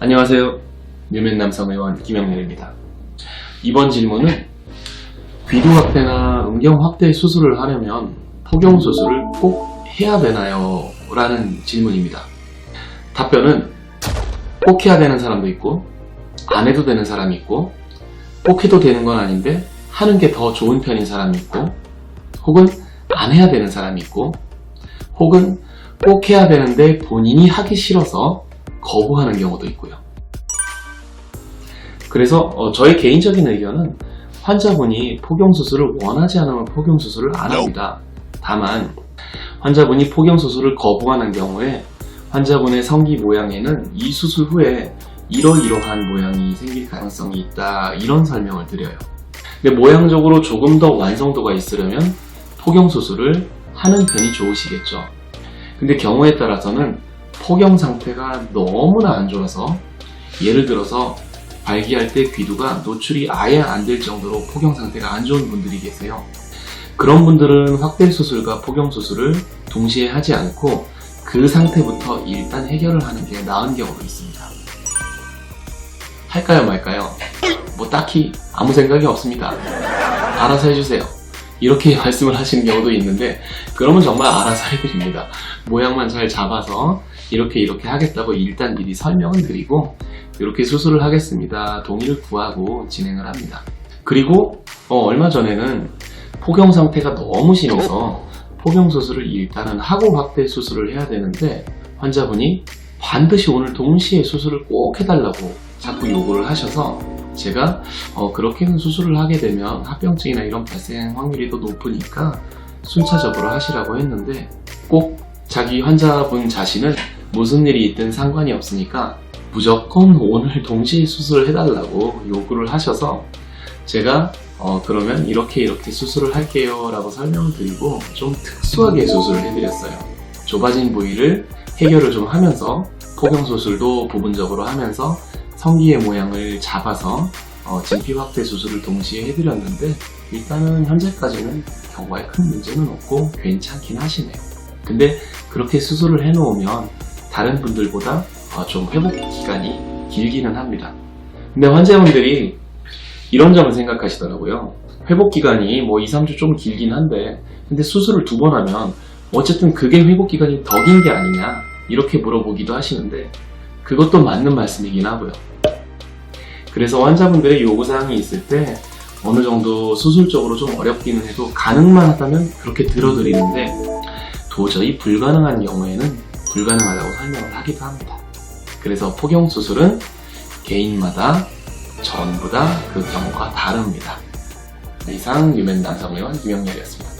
안녕하세요. 뉴맨 남성의원 김영렬입니다. 이번 질문은 귀두 확대나 음경 확대 수술을 하려면 포경 수술을 꼭 해야 되나요? 라는 질문입니다. 답변은 꼭 해야 되는 사람도 있고 안 해도 되는 사람이 있고 꼭 해도 되는 건 아닌데 하는 게 더 좋은 편인 사람이 있고 혹은 안 해야 되는 사람이 있고 혹은 꼭 해야 되는데 본인이 하기 싫어서 거부하는 경우도 있고요. 그래서 저의 개인적인 의견은 환자분이 포경수술을 원하지 않으면 포경수술을 안 합니다. 다만 환자분이 포경수술을 거부하는 경우에 환자분의 성기 모양에는 이 수술 후에 이러이러한 모양이 생길 가능성이 있다, 이런 설명을 드려요. 근데 모양적으로 조금 더 완성도가 있으려면 포경수술을 하는 편이 좋으시겠죠. 근데 경우에 따라서는 포경 상태가 너무나 안 좋아서 예를 들어서 발기할 때 귀두가 노출이 아예 안 될 정도로 포경 상태가 안 좋은 분들이 계세요. 그런 분들은 확대 수술과 포경 수술을 동시에 하지 않고 그 상태부터 일단 해결을 하는 게 나은 경우도 있습니다. 할까요 말까요? 뭐 딱히 아무 생각이 없습니다. 알아서 해주세요. 이렇게 말씀을 하시는 경우도 있는데 그러면 정말 알아서 해드립니다. 모양만 잘 잡아서 이렇게 하겠다고 일단 미리 설명을 드리고 이렇게 수술을 하겠습니다. 동의를 구하고 진행을 합니다. 그리고 얼마 전에는 포경 상태가 너무 심해서 포경 수술을 일단은 하고 확대 수술을 해야 되는데 환자분이 반드시 오늘 동시에 수술을 꼭 해달라고 자꾸 요구를 하셔서 제가 그렇게는 수술을 하게 되면 합병증이나 이런 발생 확률이 더 높으니까 순차적으로 하시라고 했는데 꼭 자기 환자분 자신은 무슨 일이 있든 상관이 없으니까 무조건 오늘 동시에 수술을 해달라고 요구를 하셔서 제가 그러면 이렇게 수술을 할게요 라고 설명을 드리고 좀 특수하게 수술을 해드렸어요. 좁아진 부위를 해결을 좀 하면서 포경 수술도 부분적으로 하면서 성기의 모양을 잡아서 진피 확대 수술을 동시에 해드렸는데 일단은 현재까지는 경과에 큰 문제는 없고 괜찮긴 하시네요. 근데 그렇게 수술을 해놓으면 다른 분들보다 좀 회복 기간이 길기는 합니다. 근데 환자분들이 이런 점을 생각하시더라고요. 회복 기간이 뭐 2, 3주 좀 길긴 한데 근데 수술을 2번 하면 어쨌든 그게 회복 기간이 더 긴 게 아니냐 이렇게 물어보기도 하시는데 그것도 맞는 말씀이긴 하고요. 그래서 환자분들의 요구사항이 있을 때 어느 정도 수술적으로 좀 어렵기는 해도 가능만 하다면 그렇게 들어드리는데 도저히 불가능한 경우에는 불가능하다고 설명을 하기도 합니다. 그래서 포경 수술은 개인마다 전부 다 그 경우가 다릅니다. 이상 뉴맨 남성의원 김영렬이었습니다.